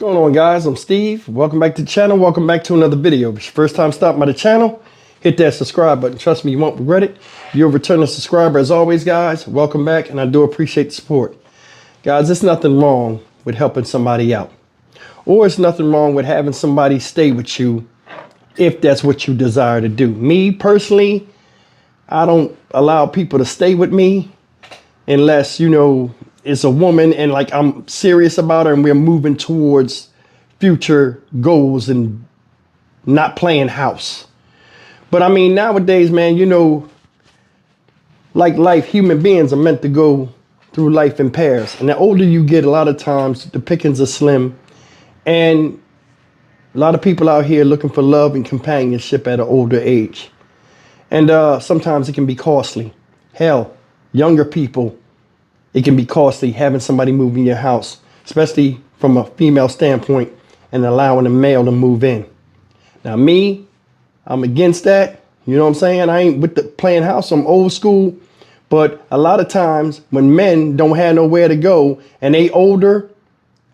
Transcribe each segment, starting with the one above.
What's going on, guys? I'm Steve. Welcome back to the channel. Welcome back to another video. If it's your first time stopping by the channel, hit that subscribe button. Trust me, you won't regret it. If you're a returning subscriber, as always, guys, welcome back, and I do appreciate the support. Guys, there's nothing wrong with helping somebody out, or it's nothing wrong with having somebody stay with you if that's what you desire to do. Me personally, I don't allow people to stay with me unless, you know, it's a woman and like I'm serious about her and we're moving towards future goals and not playing house. But I mean, nowadays, man, you know, like life, human beings are meant to go through life in pairs. And the older you get, a lot of times the pickings are slim. And a lot of people out here looking for love and companionship at an older age. And sometimes it can be costly. Hell, younger people, it can be costly having somebody move in your house, especially from a female standpoint, and allowing a male to move in. Now me, I'm against that. You know what I'm saying? I ain't with the playing house. I'm old school. But a lot of times when men don't have nowhere to go and they older,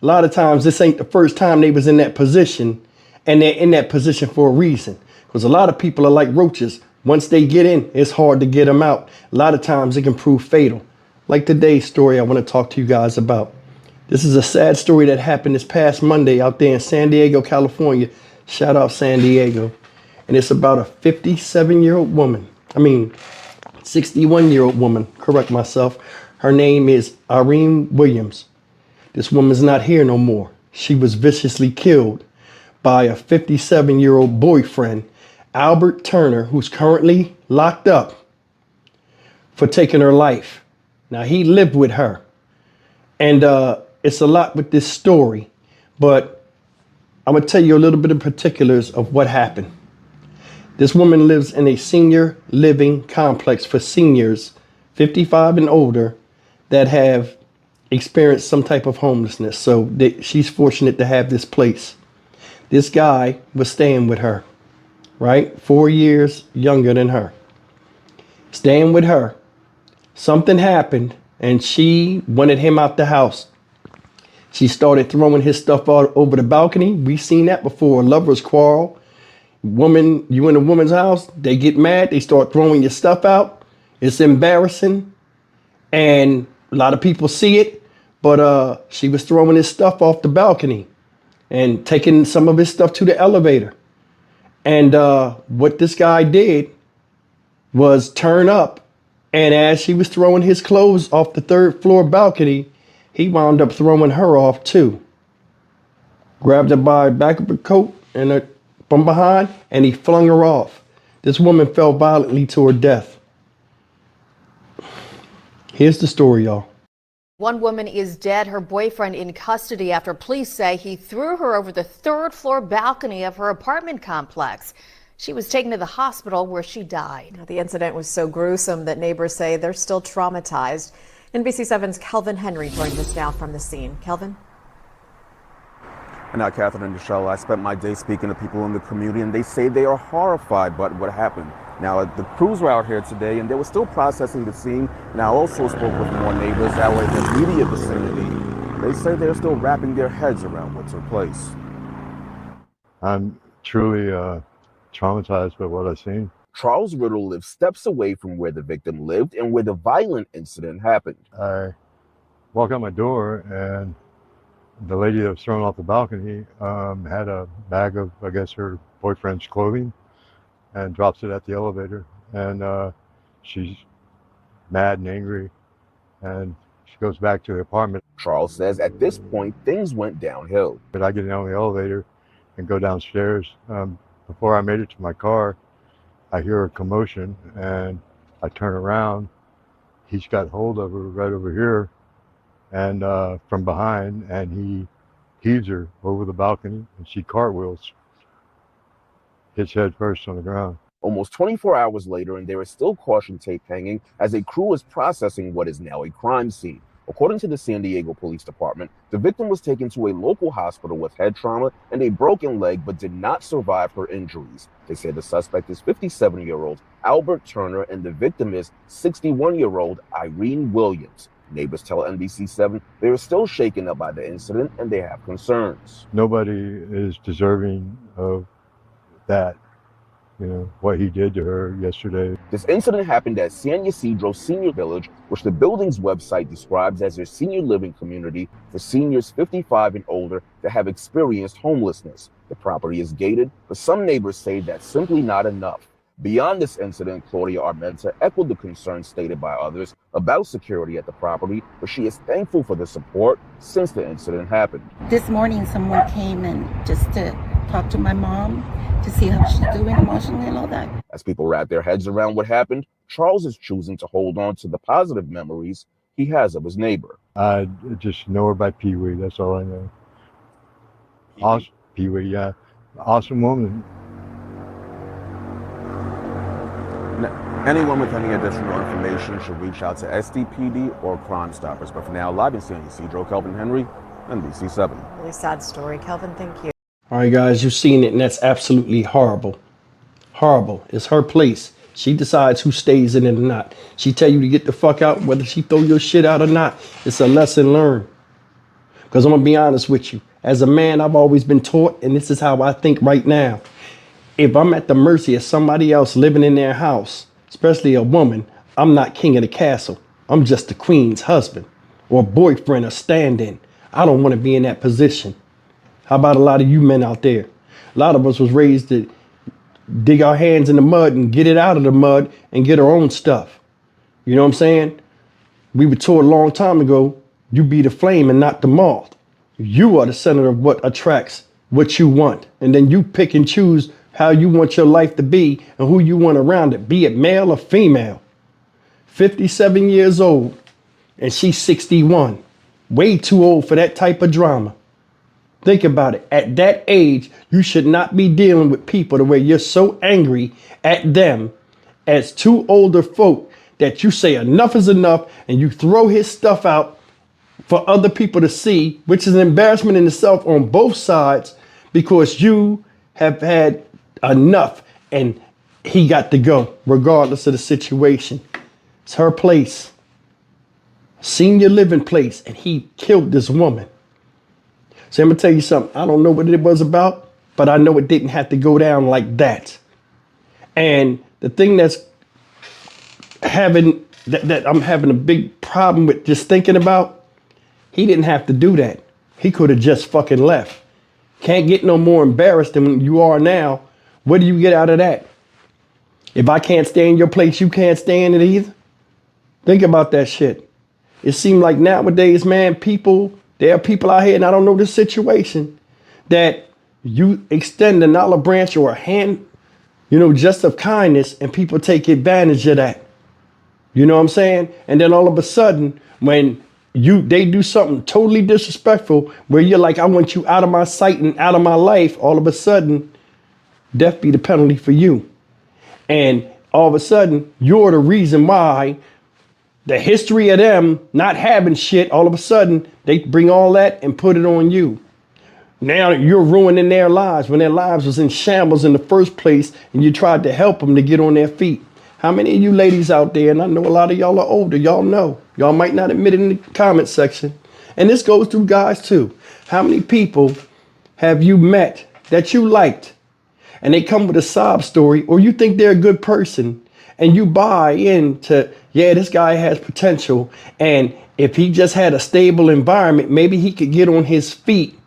a lot of times this ain't the first time they was in that position, and they're in that position for a reason. Because a lot of people are like roaches. Once they get in, it's hard to get them out. A lot of times it can prove fatal. Like today's story I want to talk to you guys about. This is a sad story that happened this past Monday out there in San Diego, California. Shout out San Diego. And it's about a 57-year-old woman. 61-year-old woman, correct myself. Her name is Irene Williams. This woman's not here no more. She was viciously killed by a 57-year-old boyfriend, Albert Turner, who's currently locked up for taking her life. Now, he lived with her, and it's a lot with this story, but I'm going to tell you a little bit of particulars of what happened. This woman lives in a senior living complex for seniors 55 and older that have experienced some type of homelessness. So she's fortunate to have this place. This guy was staying with her, right? 4 years younger than her. Staying with her. Something happened and she wanted him out the house. She started throwing his stuff out over the balcony. We've seen that before. Lovers quarrel. Woman, you in a woman's house, they get mad. They start throwing your stuff out. It's embarrassing. And a lot of people see it. But she was throwing his stuff off the balcony and taking some of his stuff to the elevator. And what this guy did was turn up. And as she was throwing his clothes off the third floor balcony, he wound up throwing her off too. Grabbed her by the back of her coat and from behind, and he flung her off. This woman fell violently to her death. Here's the story, y'all. One woman is dead, her boyfriend in custody after police say he threw her over the third floor balcony of her apartment complex. She was taken to the hospital where she died. The incident was so gruesome that neighbors say they're still traumatized. NBC7's Kelvin Henry joins us now from the scene. Kelvin? And now, Catherine and Michelle, I spent my day speaking to people in the community, and they say they are horrified by what happened. Now, the crews were out here today, and they were still processing the scene. And I also spoke with more neighbors that were in the immediate vicinity. They say they're still wrapping their heads around what took place. I'm truly traumatized by what I've seen. Charles Riddle lives steps away from where the victim lived and where the violent incident happened. I walk out my door and the lady that was thrown off the balcony had a bag of, I guess, her boyfriend's clothing and drops it at the elevator. And she's mad and angry and she goes back to the apartment. Charles says at this point, things went downhill. But I get down the elevator and go downstairs. Before I made it to my car, I hear a commotion and I turn around. He's got hold of her right over here and from behind, and he heaves her over the balcony and she cartwheels, hits head first on the ground. Almost 24 hours later, and there is still caution tape hanging as a crew is processing what is now a crime scene. According to the San Diego Police Department, the victim was taken to a local hospital with head trauma and a broken leg, but did not survive her injuries. They say the suspect is 57-year-old Albert Turner and the victim is 61-year-old Irene Williams. Neighbors tell NBC7 they are still shaken up by the incident and they have concerns. Nobody is deserving of that, what he did to her yesterday. This incident happened at San Ysidro Senior Village, which the building's website describes as a senior living community for seniors 55 and older that have experienced homelessness. The property is gated, but some neighbors say that's simply not enough. Beyond this incident, Claudia Armenta echoed the concerns stated by others about security at the property, but she is thankful for the support since the incident happened. This morning, someone came in just to talk to my mom to see how she's doing emotionally and all that. As people wrap their heads around what happened, Charles is choosing to hold on to the positive memories he has of his neighbor. I just know her by Pee Wee, that's all I know. Awesome, Pee Wee, yeah. Awesome woman. Anyone with any additional information should reach out to SDPD or Crime Stoppers. But for now, live in San Ysidro, Kelvin Henry, NBC7. Really sad story. Kelvin, thank you. All right, guys, you've seen it, and that's absolutely horrible. Horrible. It's her place. She decides who stays in it or not. She tell you to get the fuck out, whether she throw your shit out or not. It's a lesson learned. Because I'm going to be honest with you. As a man, I've always been taught, and this is how I think right now. If I'm at the mercy of somebody else living in their house, especially a woman, I'm not king of the castle. I'm just the queen's husband or boyfriend or stand-in. I don't want to be in that position. How about a lot of you men out there? A lot of us was raised to dig our hands in the mud and get it out of the mud and get our own stuff. You know what I'm saying? We were taught a long time ago, you be the flame and not the moth. You are the center of what attracts what you want. And then you pick and choose how you want your life to be and who you want around it, be it male or female. 57 years old and she's 61. Way too old for that type of drama. Think about it. At that age, you should not be dealing with people the way you're so angry at them as two older folk that you say enough is enough and you throw his stuff out for other people to see, which is an embarrassment in itself on both sides because you have had enough and he got to go regardless of the situation. It's her place, senior living place, and he killed this woman. So I'm gonna tell you something. I don't know what it was about, but I know it didn't have to go down like that. And the thing that I'm having a big problem with just thinking about, he didn't have to do that. He could have just fucking left. Can't get no more embarrassed than you are now. What do you get out of that? If I can't stay in your place, you can't stay in it either. Think about that shit. It seems like nowadays, man, there are people out here, and I don't know the situation, that you extend an olive branch or a hand, just of kindness, and people take advantage of that. You know what I'm saying? And then all of a sudden, when they do something totally disrespectful, where you're like, I want you out of my sight and out of my life, all of a sudden, death be the penalty for you. And all of a sudden, you're the reason why the history of them not having shit, all of a sudden, they bring all that and put it on you. Now you're ruining their lives when their lives was in shambles in the first place and you tried to help them to get on their feet. How many of you ladies out there, and I know a lot of y'all are older, y'all know. Y'all might not admit it in the comment section. And this goes through guys too. How many people have you met that you liked and they come with a sob story, or you think they're a good person and you buy into, yeah, this guy has potential, and if he just had a stable environment, maybe he could get on his feet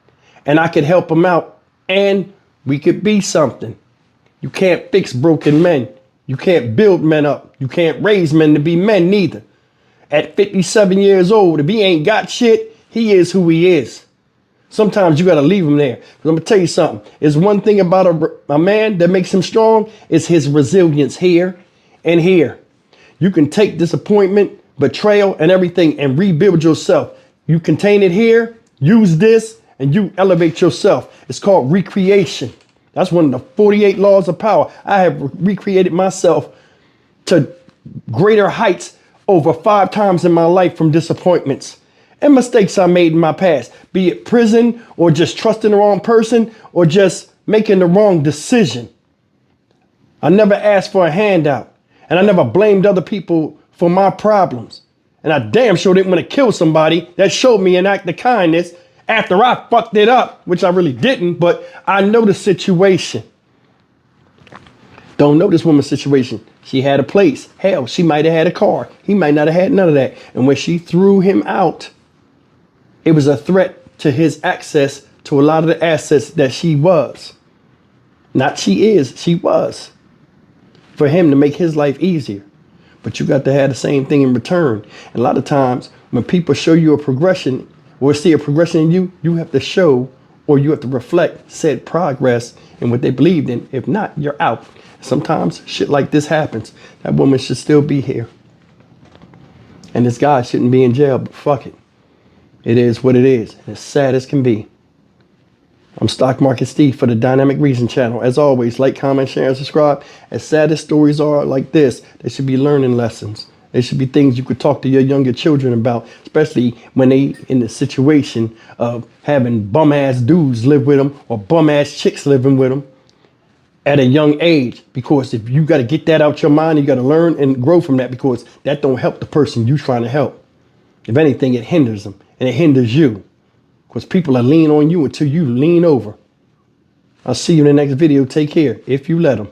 and I could help him out and we could be something. You can't fix broken men. You can't build men up. You can't raise men to be men neither. At 57 years old, if he ain't got shit, he is who he is. Sometimes you got to leave him there. I'm going to tell you something. There's one thing about a man that makes him strong is his resilience here and here. You can take disappointment, betrayal, and everything and rebuild yourself. You contain it here, use this, and you elevate yourself. It's called recreation. That's one of the 48 laws of power. I have recreated myself to greater heights over 5 times in my life from disappointments and mistakes I made in my past, be it prison or just trusting the wrong person or just making the wrong decision. I never asked for a handout and I never blamed other people for my problems. And I damn sure didn't want to kill somebody that showed me an act of kindness after I fucked it up, which I really didn't, but I know the situation. Don't know this woman's situation. She had a place. Hell, she might have had a car. He might not have had none of that. And when she threw him out, it was a threat to his access to a lot of the assets that she was. Not she is, she was. For him to make his life easier. But you got to have the same thing in return. And a lot of times when people show you a progression or see a progression in you, you have to show or you have to reflect said progress in what they believed in. If not, you're out. Sometimes shit like this happens. That woman should still be here. And this guy shouldn't be in jail, but fuck it. It is what it is. As sad as can be. I'm Stock Market Steve for the Dynamic Reason channel. As always, like, comment, share, and subscribe. As sad as stories are like this, they should be learning lessons. They should be things you could talk to your younger children about, especially when they in the situation of having bum-ass dudes live with them or bum-ass chicks living with them at a young age. Because if you got to get that out your mind, you got to learn and grow from that, because that don't help the person you trying to help. If anything, it hinders them and it hinders you. Because people are leaning on you until you lean over. I'll see you in the next video. Take care, if you let them.